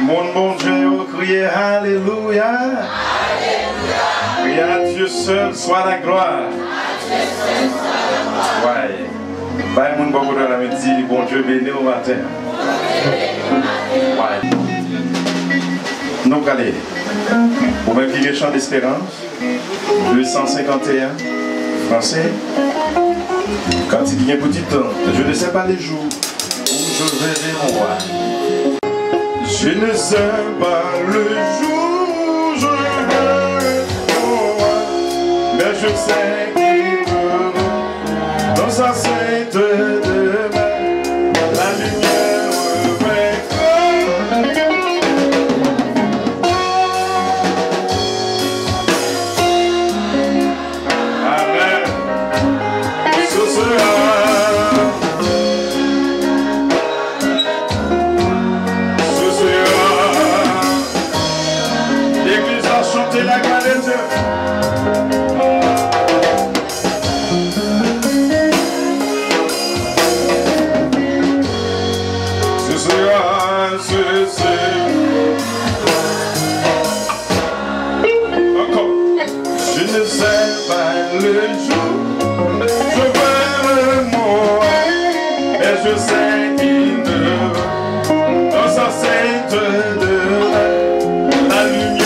Mon bon Dieu, criez Alléluia. Et à Dieu seul soit la gloire. Ouais. Bah, mon bon Dieu, me dit, bon Dieu, béni au matin. Ouais. Donc, allez. Pour même qui chant d'espérance, 251, français. Quand il vient petit temps, je ne sais pas les jours où je verrai mon roi. Je ne sais pas le jour où je verrai mon roi, mais je sais qu'il me dans sa sainte demeure, la lumière vaincra. Amen. Ce sera chanter la gloire de Dieu. Ce sera, encore. Je ne sais pas le jour, je verrai mon roi, mais je sais qu'il me dans sa sainte demeure, la lumière.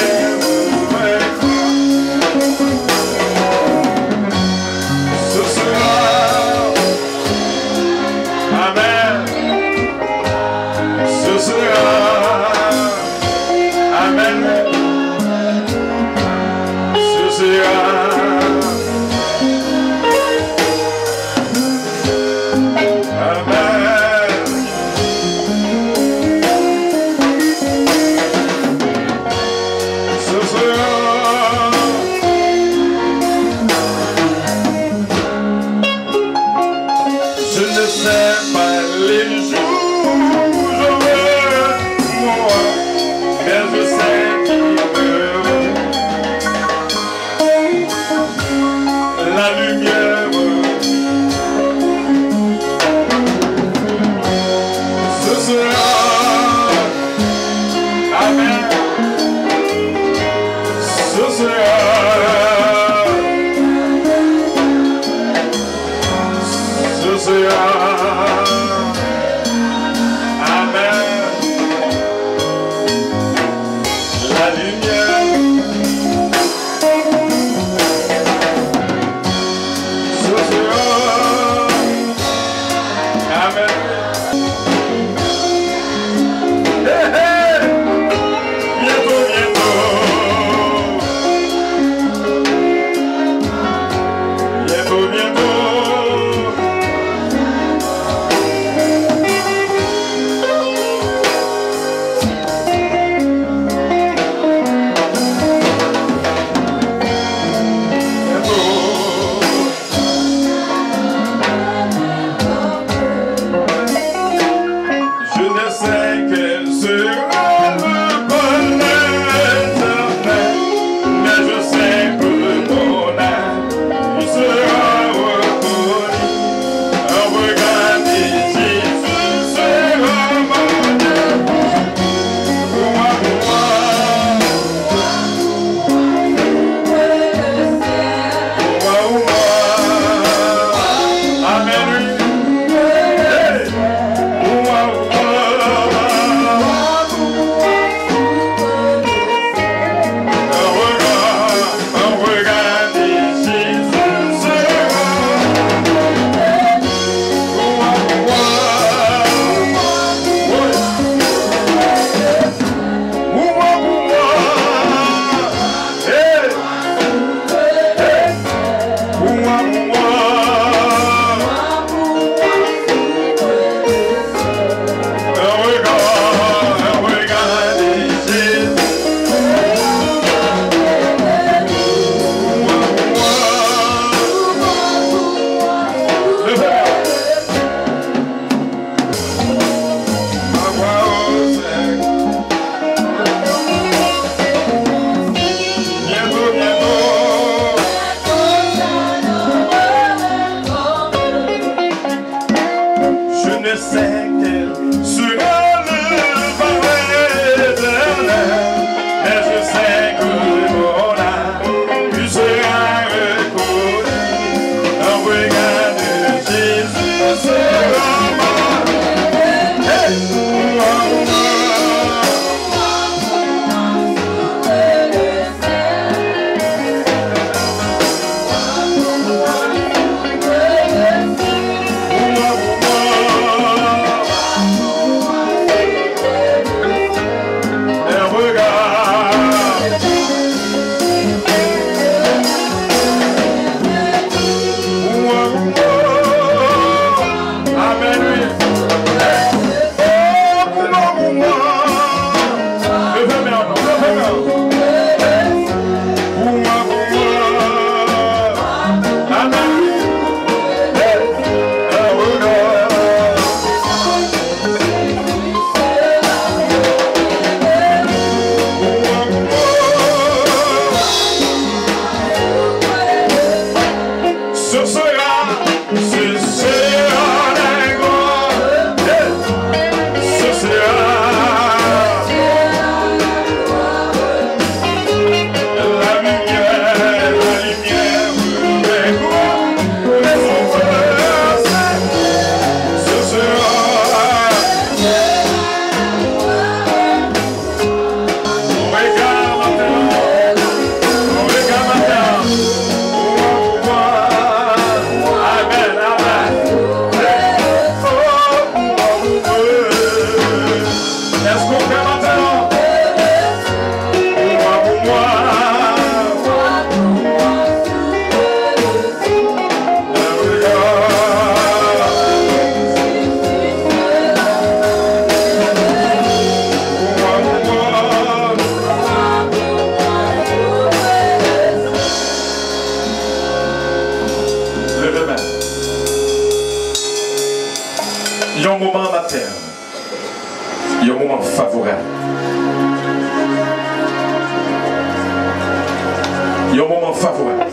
temps favorable.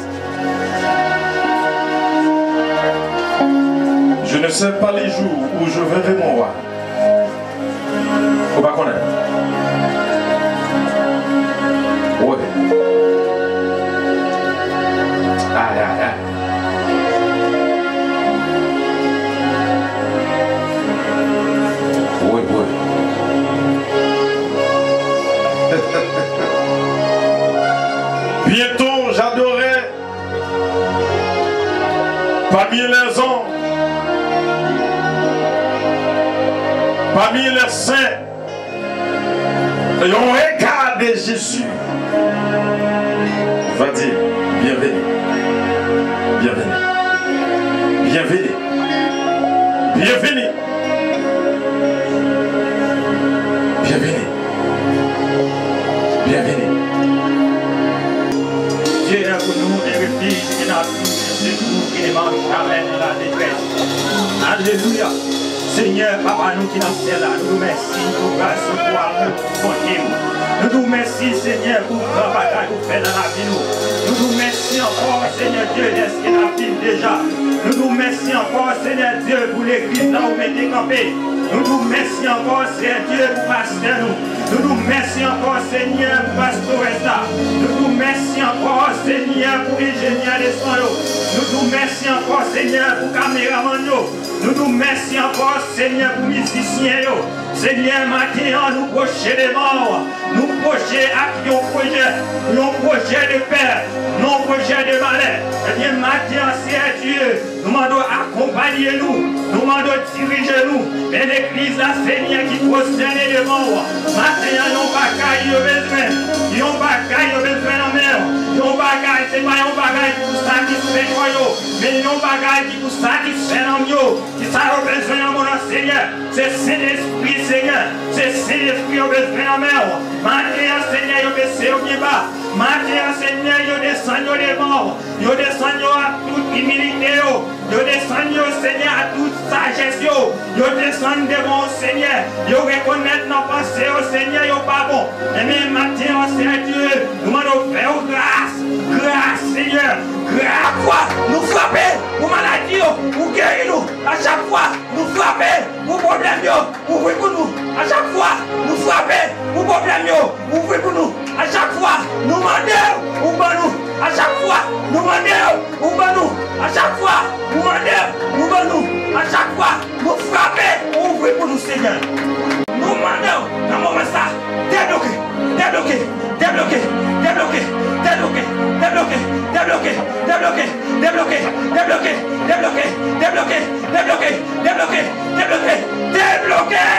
Je ne sais pas les jours où je verrai mon roi. Faut pas connaître. Ouais. Aïe, aïe, aïe. Oui, oui. Bientôt, j'adorerai parmi les hommes, parmi les saints, et on regarde Jésus. Va dire, bienvenue, bienvenue, bienvenue, bienvenue, bienvenue, bienvenue. Dieu est pour nous un refuge et notre secours qui ne manque jamais dans la détresse. Alléluia. Seigneur, Papa, nous qui nous sommes là, nous nous remercions pour grâce, pour amour, pour nous. Nous nous remercions, Seigneur, pour le travail que vous faites dans la vie. Nous nous remercions encore, Seigneur Dieu, d'être ce qu'il a fait déjà. Nous nous remercions encore, Seigneur Dieu, pour l'église là où vous mettez campé. Nous nous remercions encore, Seigneur Dieu, pour pasteur nous. Nous nous remercions encore, Seigneur, pour pasteur Esta. Nous nous remercions encore, Seigneur, pour l'ingénieur des soins. Nous nous remercions encore, Seigneur, pour caméraman. Nous nous remercions encore, Seigneur, pour musiciens. Seigneur, maintenant, nous projetons des morts. Nous projetons un projet de paix, non projet de malheur. Eh bien, maintenant, Seigneur Dieu, nous demandons accompagner nous, nous demandons diriger nous. Et l'église, la Seigneur, qui prosterne devant moi. Maintenant, nous n'avons pas qu'à y besoin. Nous n'avons pas qu'à y besoin en mer. Nous n'avons pas qu'à, c'est pas un bagage qui vous satisfait, mais nous n'avons pas qu'à qui vous satisfait en mieux. Qui ça a besoin en mon Seigneur. C'est Saint-Esprit, Seigneur. C'est Saint-Esprit, au besoin en mer. Maintenant, Seigneur, il baisse au bien bas. Maintenant, Seigneur, il descend des morts. Il descend à toute humilité. Il descend, Seigneur, à toute sagesse. Il descend devant le Seigneur. Il reconnaît nos pensées au Seigneur, il n'est pas bon. Et même maintenant, Seigneur Dieu, nous demandons faire grâce. Grâce, Seigneur. Grâce, quoi? Nous frapper pour maladie, pour guérir nous. À chaque fois, nous frapper pour problème, ouvrez pour nous. À chaque fois, nous frapper pour problème, ouvrez pour nous. À chaque fois, nous demandons, ouvrez nous. À chaque fois, nous demandons, ouvrez nous. À chaque fois, nous demandons, ouvrez nous. À chaque fois, nous frapper, ouvrez pour nous, Seigneur. Nous demandons, dans le moment ça, débloquer, débloquer, débloquer, débloquer, débloquer, débloquer, débloquer, débloquer, débloquer, débloquer, débloquer, débloquer, débloquer, débloquer, débloquer, débloquer.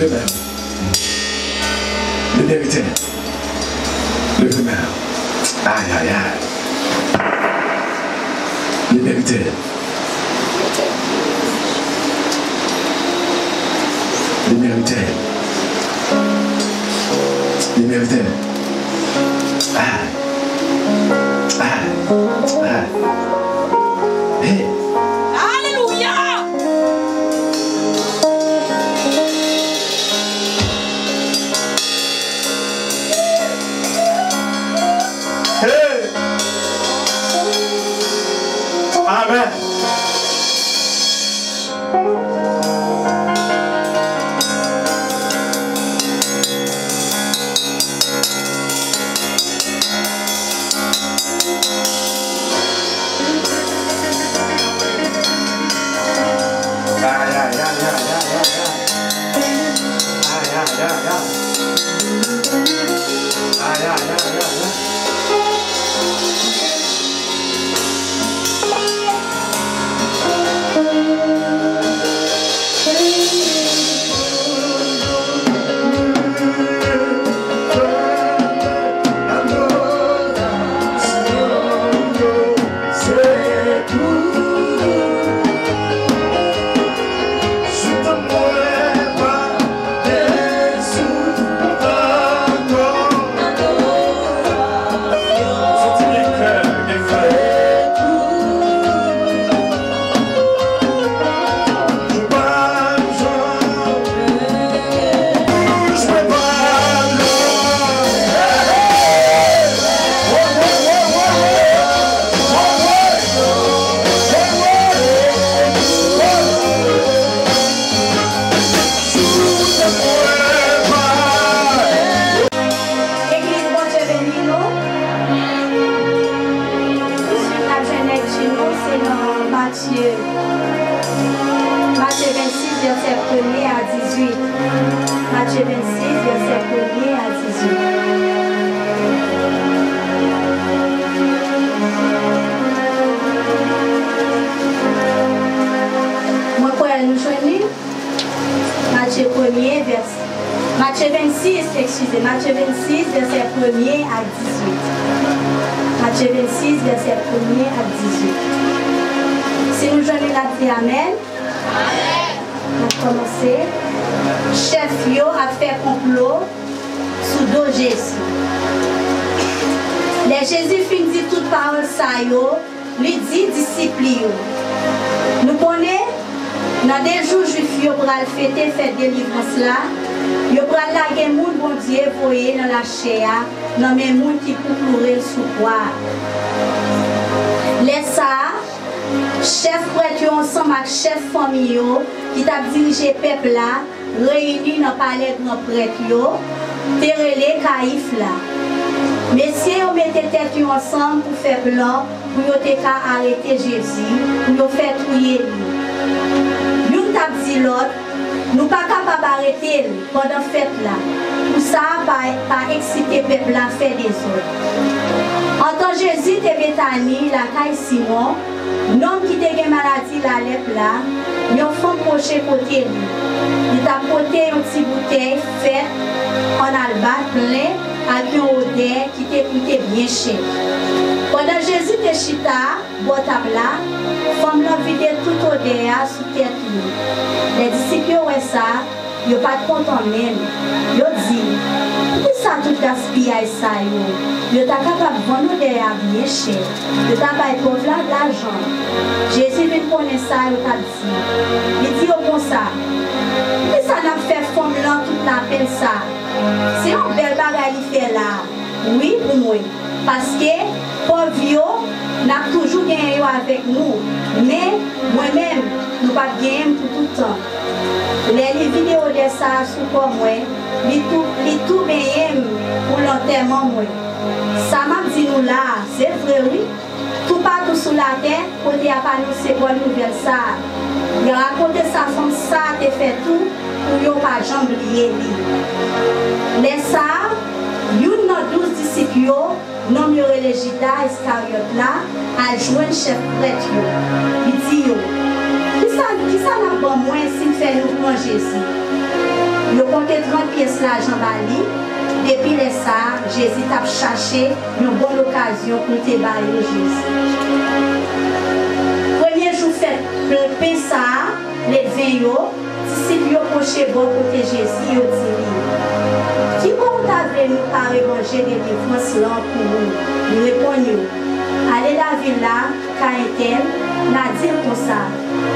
Levez main. Le mérité. Levez main. Aïe, aïe, aïe. Le mérité. Le mérité. Le mérité. Aïe. Aïe. Aïe. Hey. Alléluia. Hey. Amen. Matthieu 26, verset 1er à 18. Matthieu 26, verset 1er à 18. Moi, pour nous joindre, Matthieu 1er, verset. Matthieu 26, excusez, Matthieu 26, verset 1er à 18. Matthieu 26, verset 1er à 18. Si nous joignons la vie, amen. On va commencer. Chef yo a fait complot sous dos Jésus. Les Jésus fin dit toute parole ça yo, lui dit disciples yo. Nous connaissons dans des jours juifs yo pour fêter fête délivrance là, yo pour la moun bon Dieu voyer dans la chair, dans mes moun qui pour pleurer sous quoi. Les ça chef prêtre ensemble avec chef famille qui t'a dirigé peuple là, réuni dans le palais grand prêtre yo, terrelé caïf là. Messieurs, on mettait tête ensemble pour faire plan, pour arrêter Jésus, pour faire trouiller lui. Nous t'a dit l'autre, nous pas capable d'arrêter pendant la fête là. Pour ça, pas exciter peuple là, faire des autres. En tant que Jésus de Bethanie, la caille Simon, l'homme qui a une maladie, la lèpre là, il a fait proche côté lui. Il a porté une petite bouteille faite en albat plein avec un odeur qui était bien cher. Pendant Jésus de chita, botab là, femme l'a vidé toute odeur sous tête lui. Les disciples ont ça, ils n'ont pas de content même. Ils ont dit, pourquoi ça tout gaspillage ça yo? Ils sont capables de vendre des bien cher. Ils sont capables de prendre de l'argent. Jésus vient connaître ça, il a dit. Il dit comme ça. Mais ça n'a fait femme là toute la peine ça. C'est un bel bagage qu'il fait là. Oui pour moi. Parce que pauvre n'a toujours gagné avec nous. Mais moi-même, nous ne pas gagner pour tout le temps. Les vidéos de ça sont comme moi. Les tout bien pour l'enterrement moi. Ça m'a dit nous là, c'est vrai oui. Tout partout sur la terre, quand il y a pas nous c'est bonne nouvelle ça. Il a raconté ça comme ça, il fait tout pour ne pas jamais oublier. Les ça, une de 12 disciples, nommé les Judas Iscariote là, a joué le chef prêtre. Il dit qui ça n'a pas moins s'il fait nous manger ici. Ils ont compté 30 pièces l'argent bali. Depuis les ça, Jésus a cherché une bonne occasion pour te bailler Jésus. Premier jour fait, le ça, les 20 euros, si vous approchez bon côté Jésus, vous dites, qui bon t'a venu carrément manger des défenses là pour vous? Nous répondons, allez la ville là, Kaintel, n'a dit comme ça.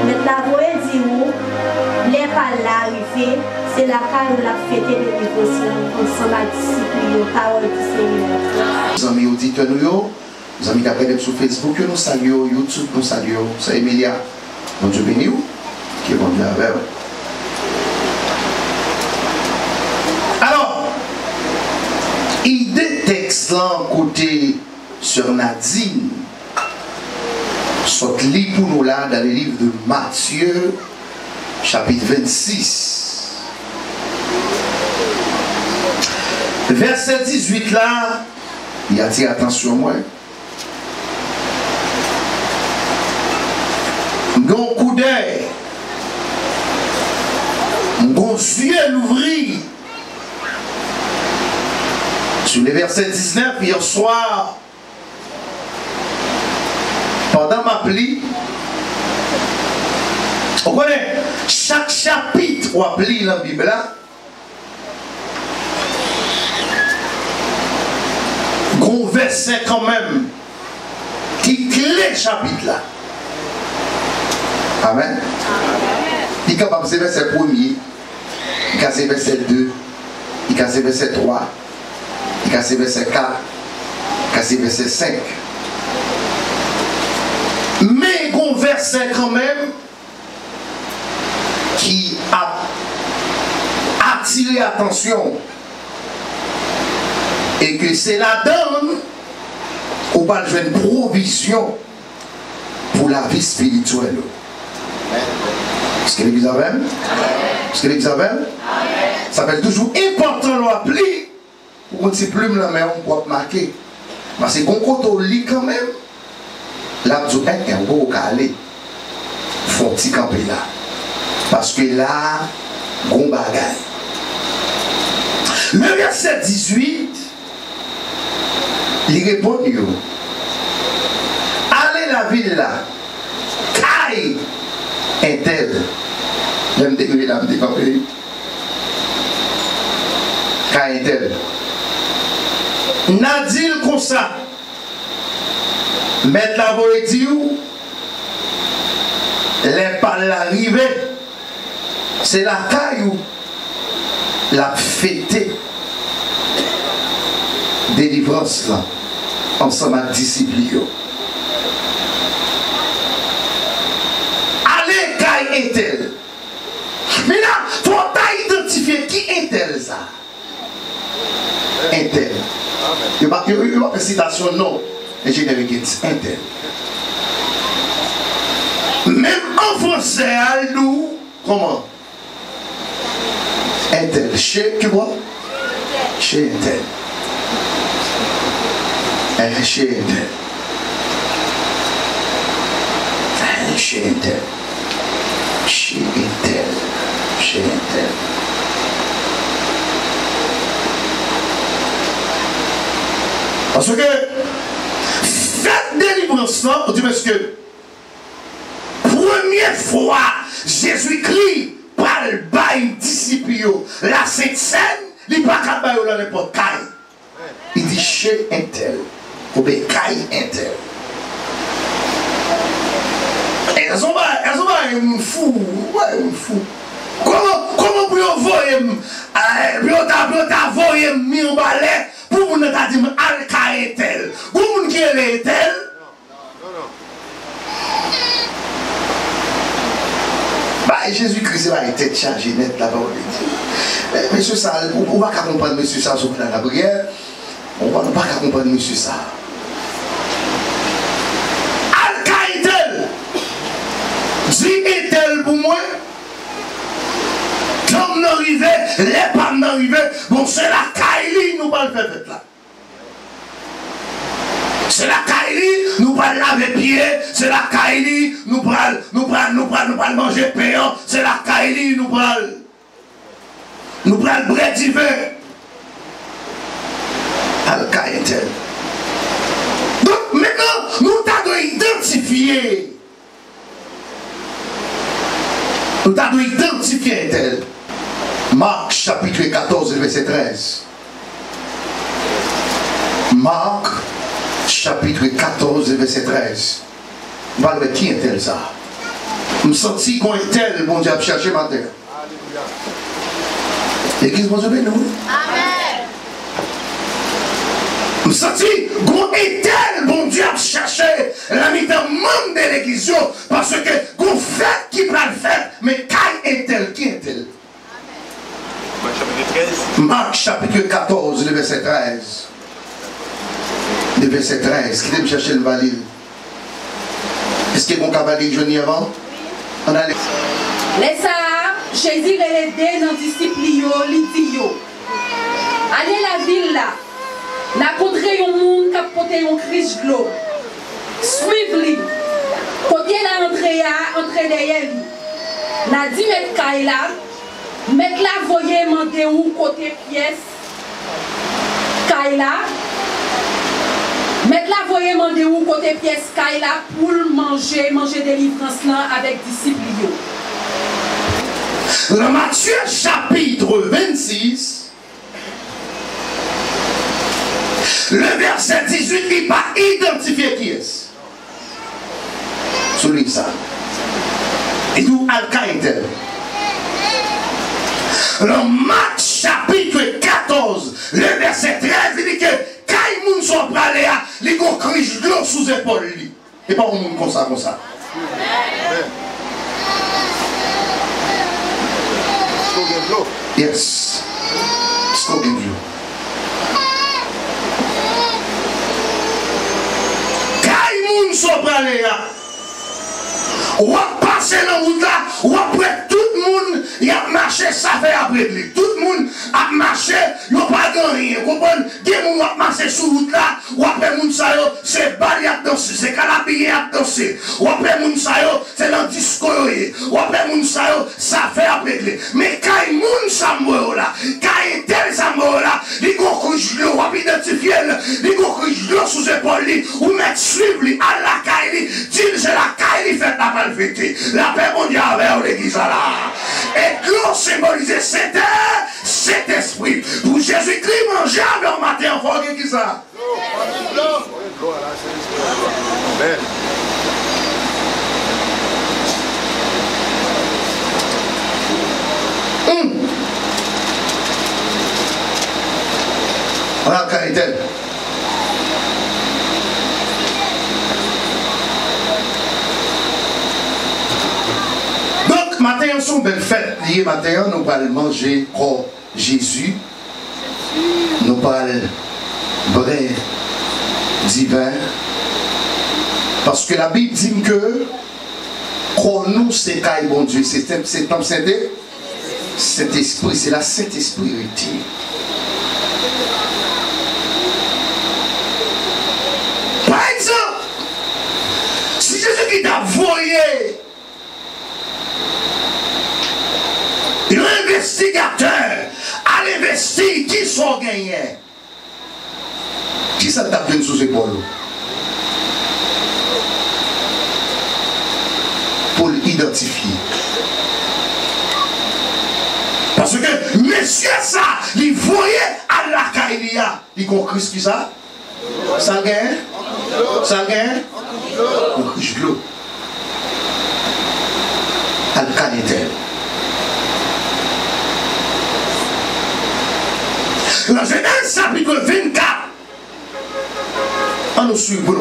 Mais la voie dit où, les pas l'arrivée, c'est la caille où la fête de dévotion, ensemble à disciples, parole du Seigneur. Les amis auditeurs, les amis qui appellent sur Facebook, nous saluons, YouTube, nous saluons, c'est Emilia. Bon Dieu béni, qui est bon Dieu avec vous. Alors, il détexte là, côté sur Nadine, sorte lit pour nous là dans le livre de Matthieu, chapitre 26. Verset 18 là, il a dit attention moi. Mon coup d'œil, mon yeux l'ouvrir. Sur le verset 19, hier soir, pendant ma pli, on connaît chaque chapitre ou appli dans la Bible là. Gros verset quand même qui clé chapitre là. Amen. Il est capable de verset 1er, il a verset 2, il a verset 3, il a verset 4, il a verset 5. Mais gros verset quand même qui a attiré l'attention. Et que c'est la donne où va jouer une provision pour la vie spirituelle. Est-ce que l'église avait? Est-ce que l'église avait? Ça va être toujours important de l'appeler pour qu'on ne sait plus la main on peut marquer. Parce que quand on lit quand même, là, on est un beau calé. Faut-il camper là? Parce que là, on bagaille. Le verset 18. Il répond, allez la ville là, caille un tel. J'aime découvrir l'âme des campagnes. Caille un tel. N'a dit comme ça. Mettre la voie dit où les pas l'arrivée. C'est la caille où la fêté. Délivrance là. Ensemble avec disciples. Allez, qui est-elle? Mais là, il faut identifier qui est-elle ça? Est-elle? Il n'y a pas de citation, non. Et je n'ai dit est-elle? Même en français, nous, comment? Est-elle? Chez, tu vois? Chez est-elle? Chez elle. Chez elle. Chez elle. Chez elle. Parce que faites délivrance, on dit parce que première fois Jésus-Christ parle à un disciple, la Sainte Seine, il n'est pas capable de n'importe qui. Il dit chez un tel. Ou bien caille un tel. Elles sont un fou. Ouais, un fou. Comment vous voyez un balai pour vous ne pas dire al caille tel. Vous ne qui est tel. Jésus-Christ va être chargé net la parole de Dieu. Monsieur ça, on ne va pas comprendre monsieur ça sur la prière. On ne va pas comprendre monsieur ça. Al-Qaïdel, dit est-elle pour moi? Comme n'arrive, les femmes n'arrivent, bon c'est la Kaili, nous va le faire là. C'est la Kaili, nous va laver pied, c'est la Kaili, nous va manger pain, c'est la Kaili, nous va. Nous prenons le bread divin. Al-Qaïtel. Donc maintenant, nous devons identifier. Nous devons identifier un tel. Marc chapitre 14, verset 13. Marc chapitre 14, verset 13. On va voir qui est tel ça. Je me sens qu'on est tel, bon Dieu a cherché ma terre. L'église, bon Dieu, nous. Amen. Je me sens qu'on est tel, bon Dieu a cherché la mi-temps membre de l'église parce que qu'on fait qui va le faire, mais qui est tel, qui est tel? Marc chapitre 14, le verset 13. Le verset 13. Qui vient me chercher le valide? Est-ce qu'il y a mon cavalier jeune avant? On a les... Laisse Jésus relève dans disciples, il dit allez la ville là, n'a contré un monde qui a porté un crise de l'eau. Suivez-le. Côté la entrée derrière lui. N'a 10 mètres caille là, mettre la voyer mandé où côté pièce caille là. Mettre la voyer mandé où côté pièce caille là pour manger délivrance là avec disciples. Dans Matthieu chapitre 26, le verset 18, il va identifier qui est. Celui ça. Et d'où Al-Qaïtel. Dans Marc chapitre 14, le verset 13, il dit que quand les gens sont prêts à les gens crient de l'eau sous épaule. Et pas au monde comme ça, comme ça. Yes. Still give you. Quand les gens sont prêts à ou à passer dans la route là, ou après tout le monde, il a marché, ça fait après lui. Tout le monde a marché, il n'y a pas de rien. Vous comprenez? Des gens ont marché sur la route là, ou après moun sa yo, c'est bali à danser, c'est calabillé à danser. Ou après moun sa yo, c'est dans le disco ou après moun sa yo, ça fait après lui. Mais quand il moun sa mou là, quand il tel sa mou là, il go couche l'eau, ou identifier, il go couche l'eau sous épaule, ou mettre suivre lui à la caille, dit c'est la caille fait la mal. La paix mondiale avec l'église là. Et l'eau symbolisait cet air, cet esprit. Pour Jésus-Christ manger avec le matin en forêt qui ça. Voilà le caractère. Matin, on sont belle fête. Lié matin, nous allons manger corps Jésus. Nous allons bread divin. Parce que la Bible dit que quand nous, c'est caille bon Dieu. C'est comme cet esprit, c'est la Saint-Esprit. Par exemple, si Jésus qui t'a voyé, l'investigateur à l'investir qui sont gagnés. Qui ça t'a pris sous épaule? Pour l'identifier. Parce que monsieur ça, il voyait à la Kaïlia. Il compris ce qui ça? Ça gagne? Ça gagne? On couche de l'eau. Al-Qaïtel. Dans Genèse chapitre 24, on nous suit pour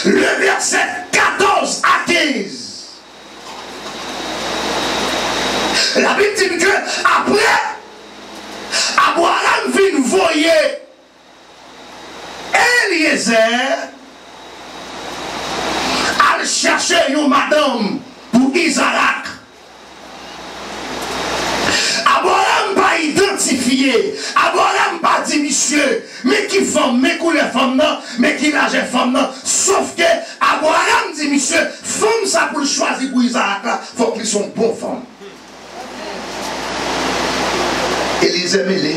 le verset 14 à 15. La Bible dit que après, Abraham vient voyer Eliezer à chercher une madame pour Isaac. Abraham pas identifié, Abraham pas dit monsieur, mais qui femme, mais qui les femmes non, mais qui l'âge femme non. Sauf que Abraham dit monsieur, femme ça pour choisir pour Isaac, il faut qu'ils soient bonnes femmes. Eliezer mêlé.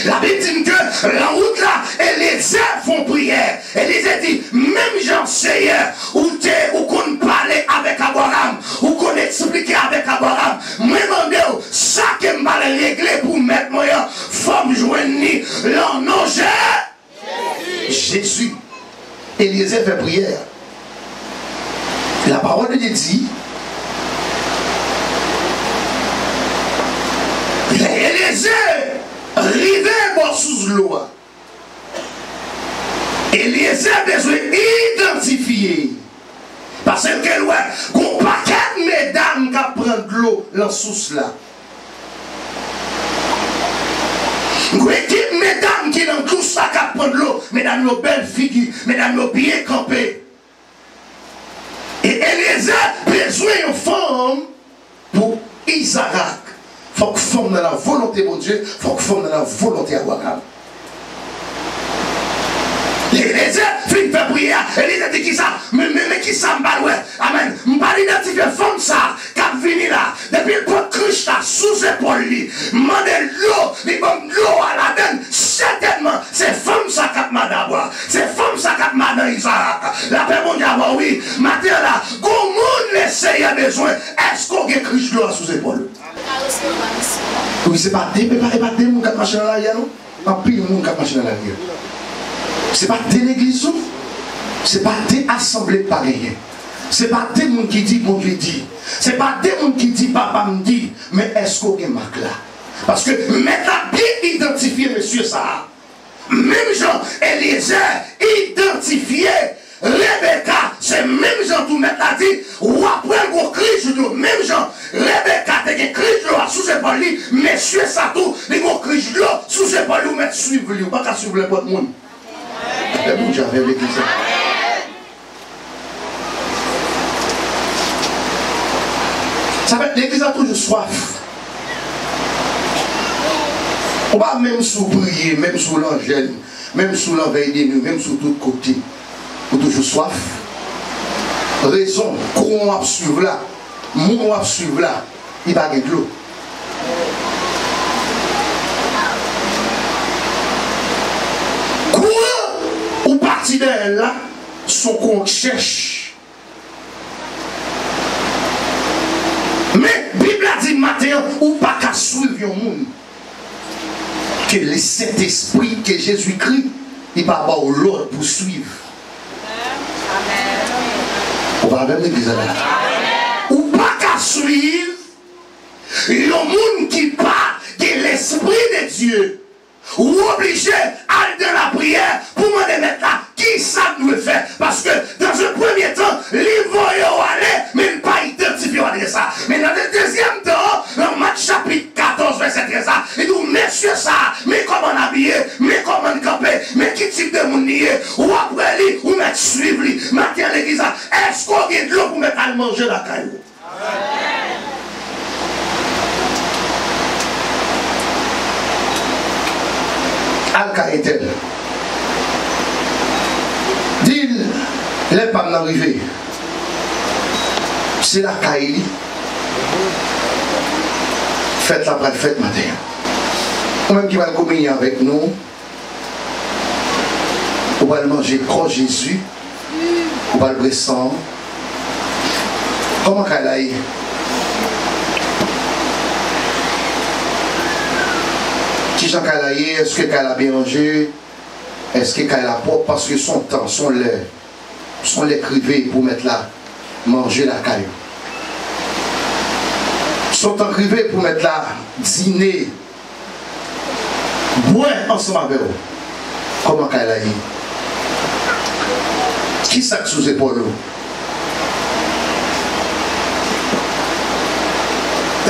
La Bible dit que la route là, Eliezer font prière. Eliezer dit, même Jean Seigneur, où qu'on parlait avec Abraham, où qu'on expliquait avec Abraham, moi demande ça que m'a réglé pour mettre moi, faut me joindre leur nom Jésus. Eliezer fait prière. La parole de Dieu dit, Eliezer rivé bon sous l'eau. Eliezer a besoin d'identifier. Parce que ouais, qu'on paquet de mesdames qui prennent de l'eau dans sous là. Une équipe mesdames qui dans tout ça qui prennent de l'eau, mesdames nos belles figures, mesdames nos bien campées. Et Eliezer a besoin d'une femme pour Isaac. Il faut que femme dans la volonté de Dieu, il faut que femme dans la volonté d'Abraham. Eliezer fait prière, Eliezer dit qui ça, mais qui ça m'a ouais, amen. M'a identifié femme ça, qui a venu là, depuis le pot Christ là, sous épaule lui, m'a l'eau, les bonnes l'eau à la donne, certainement, c'est femme ça qui m'a d'abord, c'est femme ça qui m'a dans Isaac. La paix bon Dieu, oui, matin là, comment l'essaye a besoin, est-ce qu'on a Christ l'eau sous épaule? Oui, c'est pas des gens qui marchent dans l'arrière, non? Pas pire de gens qui marchent dans l'arrière. C'est pas des l'église, c'est pas des assemblées pareilles. C'est pas des gens qui disent bon Dieu dit. C'est pas des gens qui disent papa me dit. Mais est-ce qu'on a marque là? Parce que maintenant bien identifié monsieur ça. Même Jean Eliezer identifié. Rebecca, c'est même Jean tout mettre a dit, ou après le cri de même Jean, Rebecca te gen cri de sous ses polis, monsieur ça tout, les gros cri de sous ses polis, ou mettre suivre lui, ou pas qu'à suivre le pot monde. Et vous j'avais l'église. Ça fait l'église a toujours soif. On va même sous prier, même sous l'angèle, même sous l'enveille des nuits, même sous tous côtés. Ou toujours soif. Raison, qu'on va suivre là, mon va suivre là, il va gagner de l'eau. Quoi ou parti d'elle là, son qu'on cherche. Mais la Bible a dit matin, ou pas qu'à suivre un monde. Que le Saint-Esprit, que Jésus-Christ, il va avoir l'ordre pour suivre. On va même l'église là. Ou pas qu'à suivre le monde qui parle de l'Esprit de Dieu. Ou obligé à aller dans la prière pour me mettre là. Qui ça nous faire? Parce que dans un premier temps, les voyants aller, mais ne pas identifier ça. Mais dans le deuxième temps, dans Matthieu chapitre 14, verset 13, il dit, messieurs ça, mais comment habiller, mais comment camper, mais qui type de monde y est, ou après lui, ou mettre suivre lui, matin l'église, est-ce qu'on a de l'eau pour mettre à manger la caillou? Al-Ka est-elle? Dit, les femmes n'arrivent. C'est la caille. Faites la après fête matin. Même qui va communier avec nous, on va manger croix Jésus, on va le bressant. Comment qu'elle aille? Qui j'en qu'elle aille? Est-ce qu'elle a bien mangé? Est-ce qu'elle a propre? Parce que son temps, son les crivés pour mettre là, manger la caille. Son temps crivé pour mettre là, dîner, boire ensemble avec eux. Comment qu'elle a dit? Qui ça que sous épaule?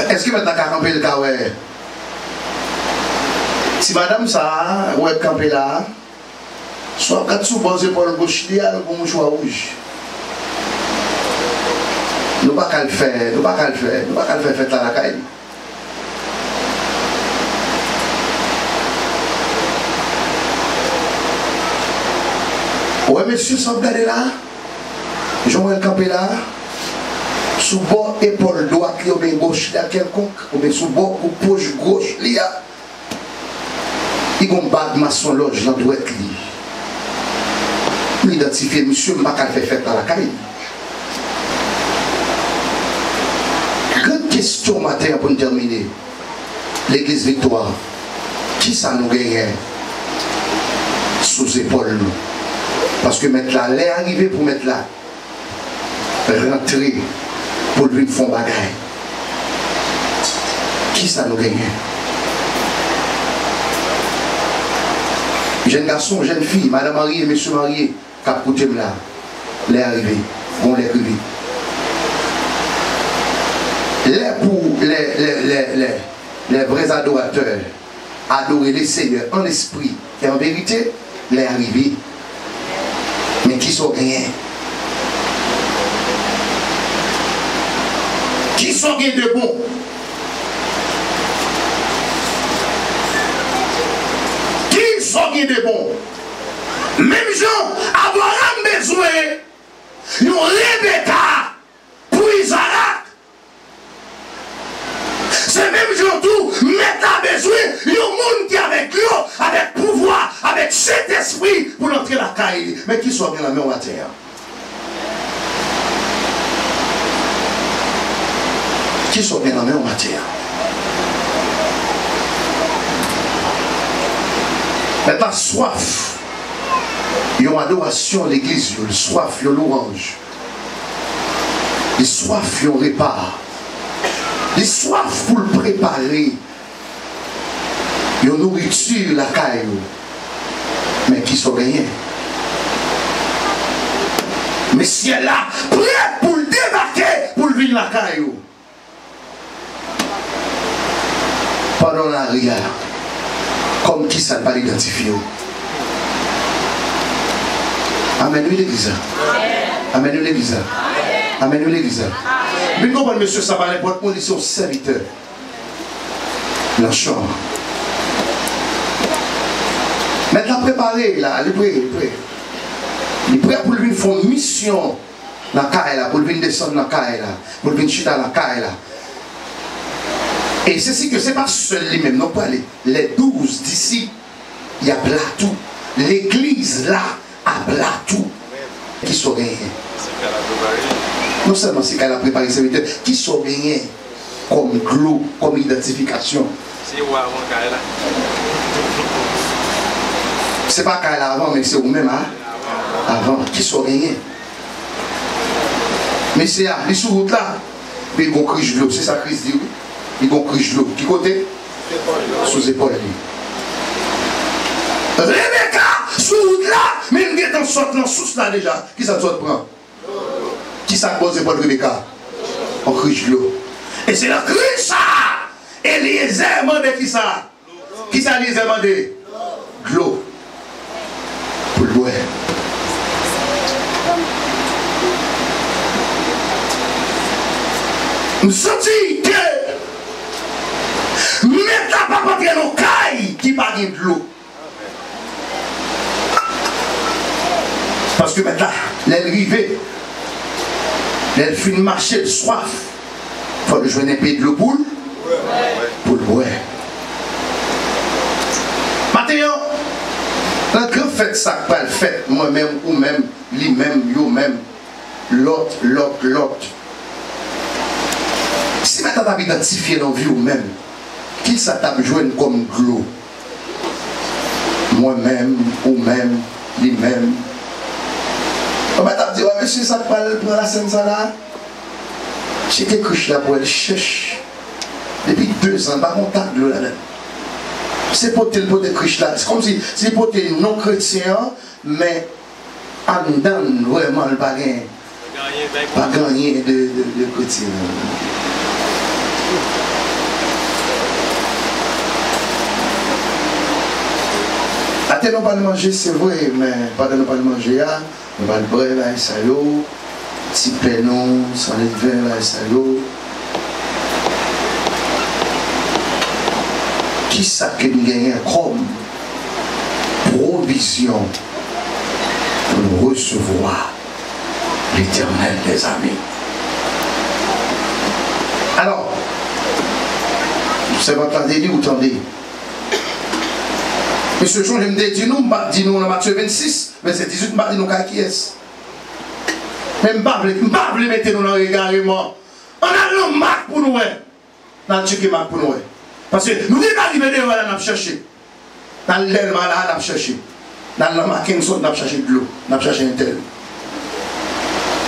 Est-ce que maintenant qu'à camper le cas, ouais? Si madame ça, ouais, camper là, soit quand sous bas épaules gauche, il y a le bon mouchoir rouge. Nous ne pouvons pas le faire, nous ne pouvons pas le faire, nous ne pouvons pas le faire, faites la caille. Ouais, monsieur, sans regarder là, je vais camper là, sous bord épaule droite, ou bien gauche, là, quelconque, ou bien sous bord ou poche gauche, il y a un bag maçon loge dans droite. Identifier monsieur, je ne vais pas faire fête dans la caille. Grande question matin pour terminer. L'église Victoire, qui ça nous gagne sous épaule nous? Parce que mettre là, l'air arrivé pour mettre là, rentrer pour lui faire bagaille. Qui ça nous gagne? Jeune garçon, jeune fille, madame mariée, monsieur marié, cap côté là, l'air arrivé, on l'air arrivé. L'air pour les vrais adorateurs, adorer les seigneurs en esprit et en vérité, l'air arrivé. Mais qui sont rien? Qui sont rien de bon? Qui sont rien de bon? Même gens, Abraham besoin, ils ont Rebecca pour Isaac. C'est même gens tout, mettre besoin, il y a un monde qui est avec lui, avec pouvoir, avec cet esprit pour entrer la caille. Mais qui sont bien la main à terre? Qui sont bien la main à terre? Maintenant, soif. Il y a une adoration à l'église, il y a soif, il y a l'orange. Il y a soif, il y a un repas. Il y a soif pour le préparer. Il y a une nourriture, la caille. Mais qui sont rien? Mais si elle est là, prête pour le débarquer, pour le venir la caille. Pendant l'arrière, comme qui ça ne va pas l'identifier. Amen-nous l'église. Amen-nous l'église. Amen-nous l'église. Mais comment monsieur ça va n'importe quoi, ils sont serviteurs. La chambre. Maintenant préparé là, il est prêt, il est prêt. Il est prêt pour lui faire une mission dans la caille là, pour lui descendre dans la caille là, pour lui chuter dans la caille là. Et c'est ce que c'est pas seul lui-même, non pas les 12 d'ici, il y a tout. L'église là, à tout. Qui sont gagnés? Non seulement c'est qu'elle a préparé ses serviteurs, qui sont gagnés comme glow, comme identification. C'est pas qu'elle a avant, mais c'est vous-même, hein? Avant, qui sont gagnés? Mais c'est là, les sous-routes là, ils vont crier de l'eau, c'est ça Christ dit. Ils vont crier de l'eau. Qui côté? Sous épaule. Rebecca, sous là, mais il est en sorte dans sous là déjà. Qui ça te prend? Qui ça pose épaule Rebecca? On crie de l'eau. Et c'est le cri ça. Eliezer demande qui ça? Qui ça Eliezer demande? De l'eau. Pour le boire. Nous sentons que mais t'as pas rentré dans le caille qui pas de l'eau. Parce que maintenant, l'arrivée, elle fait marcher de soif. Il faut le jouer un peu de l'eau pour le boire. Maintenant, la grande fête, ça pas le fait, moi-même, ou même, lui-même, yo-même, l'autre. Si maintenant tu as identifié dans la vie ou même, qui ça t'a besoin comme glow? Moi-même, ou même, lui-même. On va te dire, monsieur, ça te parle pour la scène, ça là? J'ai quelque chose là pour elle cherche. Depuis 2 ans, pas contact de l'eau là. C'est pour tel pot de Christ là. C'est comme si c'est pour tes non-chrétiens, mais en dedans, vraiment, pas gagné de chrétien. Attends, on va le manger, c'est vrai, mais pas de ne pas le manger, on va le boire là, et ça l'eau, petit pénon, sans les verres là, et ça l'eau. Qui ça que nous gagnons comme provision pour nous recevoir l'éternel des amis? C'est votre dit ou tendez. Monsieur Jean, je me dis nous dans Matthieu 26, verset 18, je me dis nous qui est. Mais je ne vais pas mettre nous dans le regard. On a le marque pour nous. On a le checké marque pour nous. Parce que nous devons arriver devant là, nous chercher. Dans l'elma là, nous chercher. Dans le Mackinson, nous chercher de l'eau. Nous chercher un tel.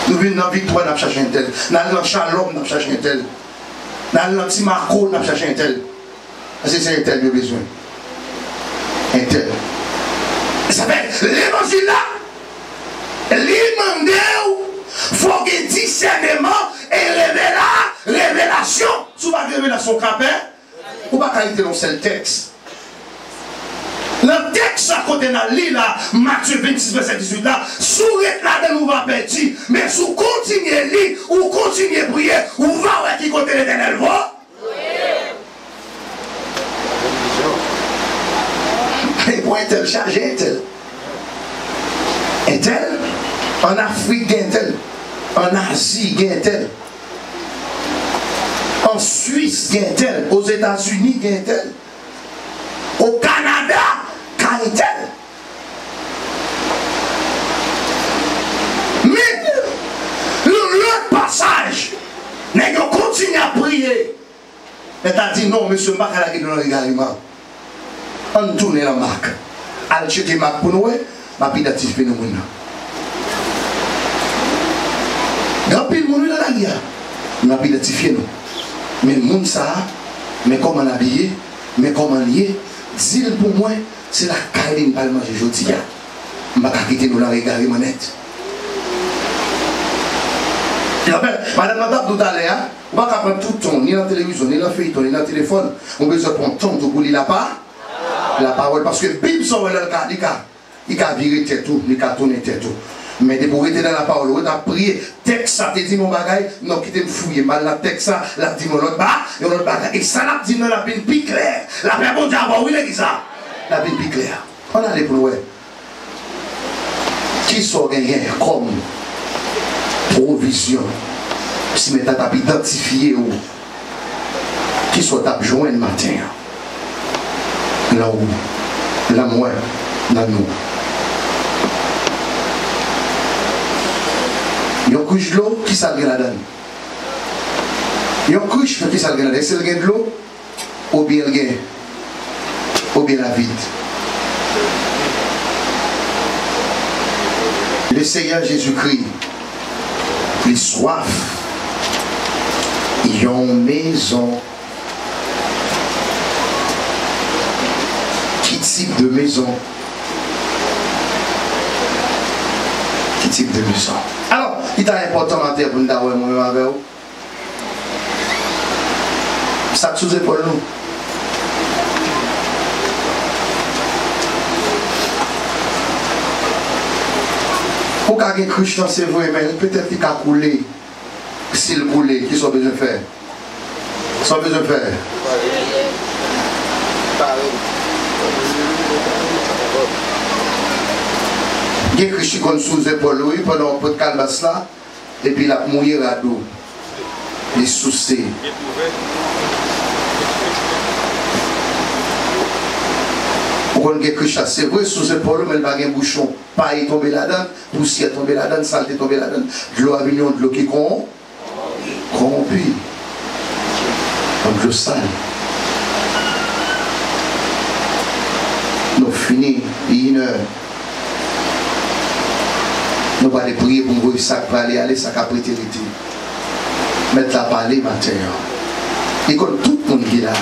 Nous venons dans Victoire, nous chercher un tel. Dans le Shalom, nous chercher un tel. Dans le Timarco, nous chercher un tel. Parce que c'est un tel que nous besoin. Un tel. Ça fait l'évangile là. L'imandé faut que discernement et révélation. Si vous avez révélation capée, vous ne pouvez pas arrêter dans ce texte. Le texte à côté de la ligne, Matthieu 26, verset 18, là, sourire là, nous va perdre. Mais si vous continuez à lire, ou continuez à prier, vous va voir qui côté l'éternel va. Et pour un tel chargé, un tel, en Afrique, un tel, en Asie, un tel, en Suisse, un tel, aux États-Unis, un tel, au Canada, un tel. Mais, l'autre passage, nous continuons à prier. Et tu as dit non, monsieur, je ne vais pas aller dans le regard. On tourne la marque. Al checker marque pour nous, ma vie d'actif nous. Grand pile monde dans la guerre. Ma vie d'actif nous. Mais le monde ça, mais comment habiller, mais comment lier, dis pour moi, c'est la caille de pas manger aujourd'hui. Je ne vais pas quitter nous la regarder manette. Madame tout à l'heure, on va pas prendre tout le temps, ni dans la télévision, ni dans le feuilleton, ni dans le téléphone. On veut se prendre temps pour lire la parole. Parce que la Bible, il a viré tête tout, il a tourné tête tout. Mais pour rester dans la parole, on a prié, texte ça te dit mon bagage, non, qui te fouillé, mal la texte ça, la dit mon autre bagage, et ça l'a dit dans la Bible plus claire. La paix bon Dieu, oui, il dit ça. La Bible plus claire. On a les pour qui sont gagnés comme provision, si tu as identifié où, qui sont joints le matin, là où, là moi, dans nous. Il y a une couche de l'eau qui s'algue là-dedans. Il y a une couche qui s'algue là-dedans. Est-ce qu'il y a de l'eau ou bien la vide? Le Seigneur Jésus-Christ, les soif, ils ont une maison. Quel type de maison? Quel type de maison? Alors, il est important en terre pour nous d'avoir moi-même avec vous. Ça sous épaule nous. Pour qu'il y ait une cruche dans ses voies, mais peut-être qu'il a coulé. S'il coule, qu'est-ce qu'on a besoin de faire? Qu'est-ce qu'on a besoin de faire? Il y a Christ qui est sous les épaules, pendant un peu de calmas là, et puis il a mouillé à l'eau. Les soucis. Pour qu'on ait Christ, c'est vrai, sous les épaules, mais il va y avoir un bouchon. Paille tomber là-dedans, poussière tomber là-dedans, saleté tomber là-dedans. De l'eau à l'union, de l'eau qui corrompt. Corrompu. Donc le sale. Nous finissons, une heure. Nous allons prier pour nous ça pour aller ça après l'éternité. Mettre la parler matin. Et comme tout le monde qui est là.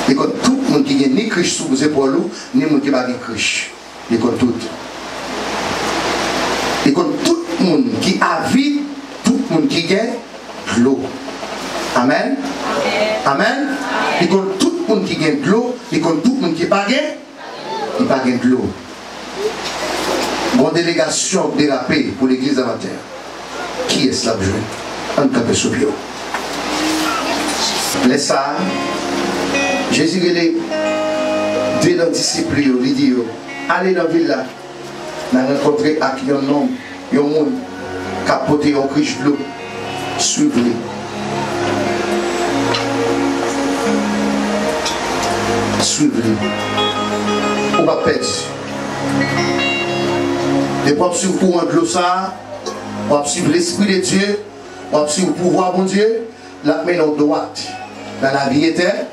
Et comme tout le monde qui est ni Christ sous vos épaules, ni le monde qui n'a pas de Christ. Et comme tout. Et comme tout le monde qui a vie, tout le monde qui a l'eau. Amen. Amen. Et comme tout le monde qui a de l'eau, et comme tout le monde qui n'a pas de l'eau. Bonne délégation dérapée pour l'église amateur. Qui est-ce là besoin? Un peu sous bio. Laisse ça. Jésus les deux dans disciples, il dit allez dans la ville là. Nous avons rencontré avec un homme, un monde qui a porté un criche bleu. Suivez-le. Suivez-le. On va perdre. Et pour suivre le courant de l'eau, on va suivre l'Esprit de Dieu, on va suivre le pouvoir de Dieu, la main en droite. Dans la vie éternelle,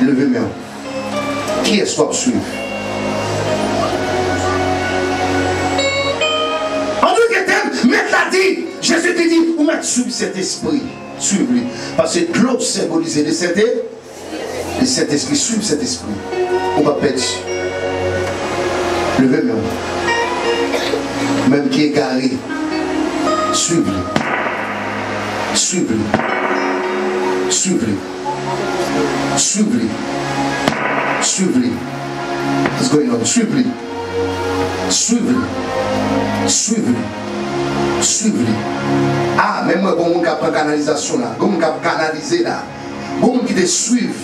levez-moi. Qui est-ce qu'on va suivre? En tout cas, mettre la dit, Jésus te dit, vous mettez suivre cet esprit. Suivez-le. Parce que l'eau symbolise le Saint-Esprit. Et cet esprit, suivre cet esprit. On va perdre. Levez-moi. Même qui est carré, suivez-le. Suivez-le. Suivez-le. Suivez-le. Suivez-le. What's going on? Suivez-le. Suivez-le. Suivez-le. Suivez-le. Ah, même moi, quand on a canalisation là, quand on a canalisé là, quand on qui te suivre,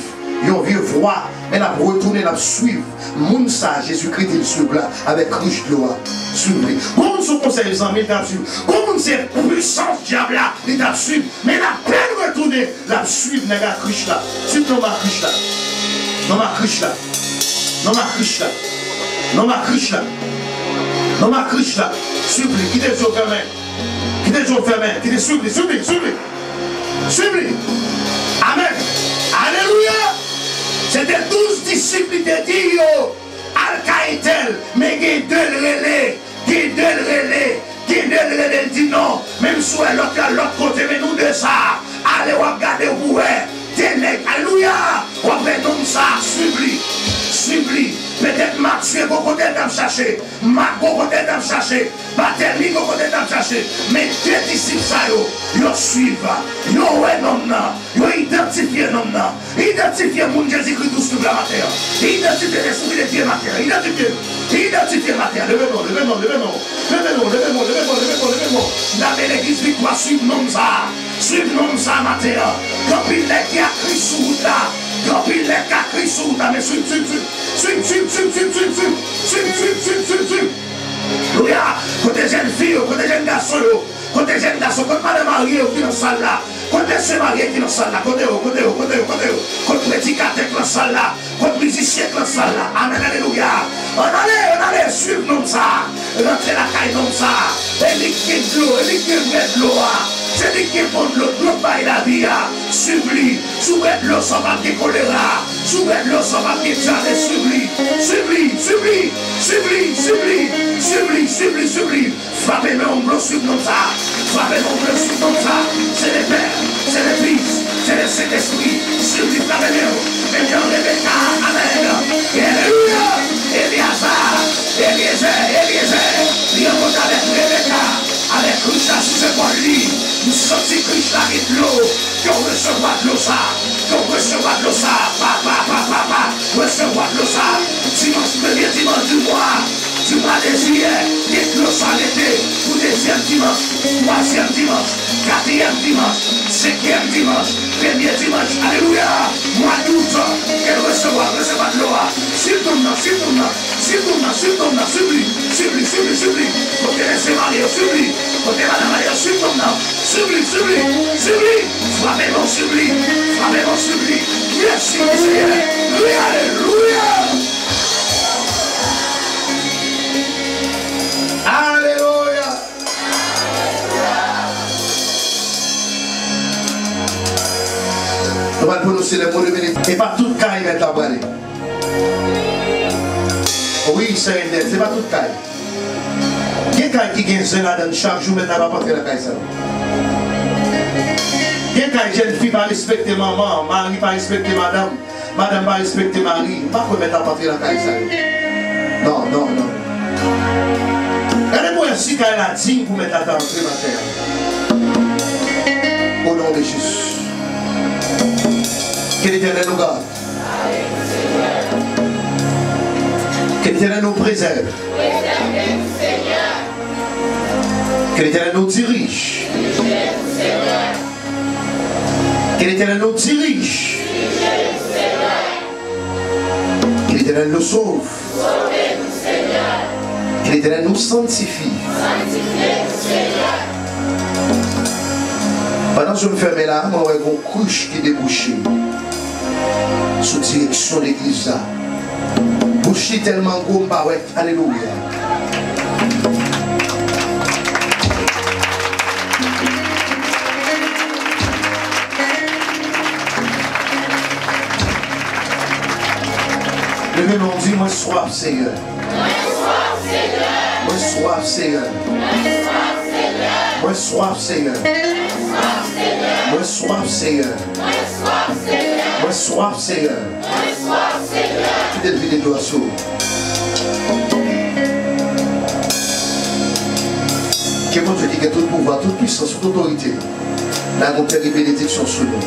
il y a une vieux voix, elle a retourné, elle a suivre. Moun ça, Jésus-Christ, il suit là, avec riche gloire. Suivez. Quand on se conseille les amis, il a suivre. Quand on sait puissance diable là, il a suivre. Mais la peine retourner, la suivre, n'est pas riche là. Suivre non ma riche là. Non ma riche là. Non ma riche là. Non ma riche là. Non ma riche là. Suivez, qui des yeux fermés. Qui des yeux fermés. Qui des suivez, suivez, suivez. Suivez. Amen. Alléluia. C'était 12 disciples qui étaient dit, Al-Kaïtel, mais qui est deux relais, qui est deux relais, qui est deux relais, dit non, même si l'autre côté, mais nous de ça, allez, regardez, vous voyez, alléluia, on va nous ça, suivez, suivez, peut-être Mathieu, vous côté d'en chercher, Marc, vous côté d'en chercher, Barthélemy, vous côté d'en chercher, mais deux disciples, ça, ils suivent, ils ouais, non, ils identifient, non, identifiez mon Jésus-Christ sur la matière, identifiez l'esprit de Dieu matière, identifiez matière, levez-nous, levez-nous, levez-nous, levez-nous, levez-nous, levez-nous, levez-nous, levez-nous, la l'église victoire, suivez-nous ça, matière, quand il est qui a crié sous là, quand il est qui a crié sous là, mais suivez. Côté jeune fille, côté jeune garçon, côté madame mariée qui est dans la salle là, côté se marié qui est dans la salle là, côté prédicateur qui est dans la salle là, côté musicien qui est dans la salle là. Amen, alléluia. On allait, suivre nous ça, rentrer la caille nous ça, et liquer de l'eau, et liquer de l'eau. C'est lui qui est bon de l'eau, l'eau baille la vie, suivez, souvez de l'eau sans papier choléra, souvez de l'eau sans papier tchadé, suivez, frappez mon bleu sur nous ça, frappez mon bleu sur nous ça, c'est les pères, c'est les fils, c'est le Saint-Esprit, suivez, frappez-le, mais Jean Rebecca, amen, alléluia, Eliezer, il y a un mot avec Rebecca, avec Christ sous ce bon lit, nous sortis Christ là et de l'eau, qu'on recevra de l'eau ça, recevoir de l'eau ça, dimanche, premier dimanche du mois de juillet, et de l'eau ça l'été, pour deuxième dimanche, troisième dimanche, quatrième dimanche, cinquième dimanche, premier dimanche, alléluia, mois d'août, qu'elle recevoir de l'eau, s'il tourne, subli, côté laissez marier, subli, côté madame mariée, subli, frappez mon subli, merci Seigneur, alléluia. Alléluia. On va prononcer les mots de bénédiction. Et pas tout cas il est à parler. Oui, c'est pas tout cas. Quelqu'un qui gagne cela dans chaque jour, mais n'a pas porté la caille. Quelqu'un qui jeune fille va respecter maman, mari va respecter madame, madame va respecter mari, pas qu'on mette à porter la caille. Non. Regardez-moi si qu'elle a digne pour mettre la table sur la terre. Au nom de Jésus. Que l'Éternel nous garde. Que l'Éternel nous préserve. Que l'Éternel nous dirige. Que l'Éternel nous dirige. Que l'Éternel nous sauve. Que l'Éternel nous sanctifie. Pendant que je me ferme là, je vois une couche qui débouche sous direction de l'église. Bouchi tellement gros, alléluia. Le même on dit, moi soif Seigneur. Moi soif Seigneur. Moi soif Seigneur. Moi soif Seigneur. Moi soif Seigneur. Tu t'es levé de doigts sur. Que mon Dieu dit que tout pouvoir, toute puissance, toute autorité, là, mon Père et bénédiction sur nous.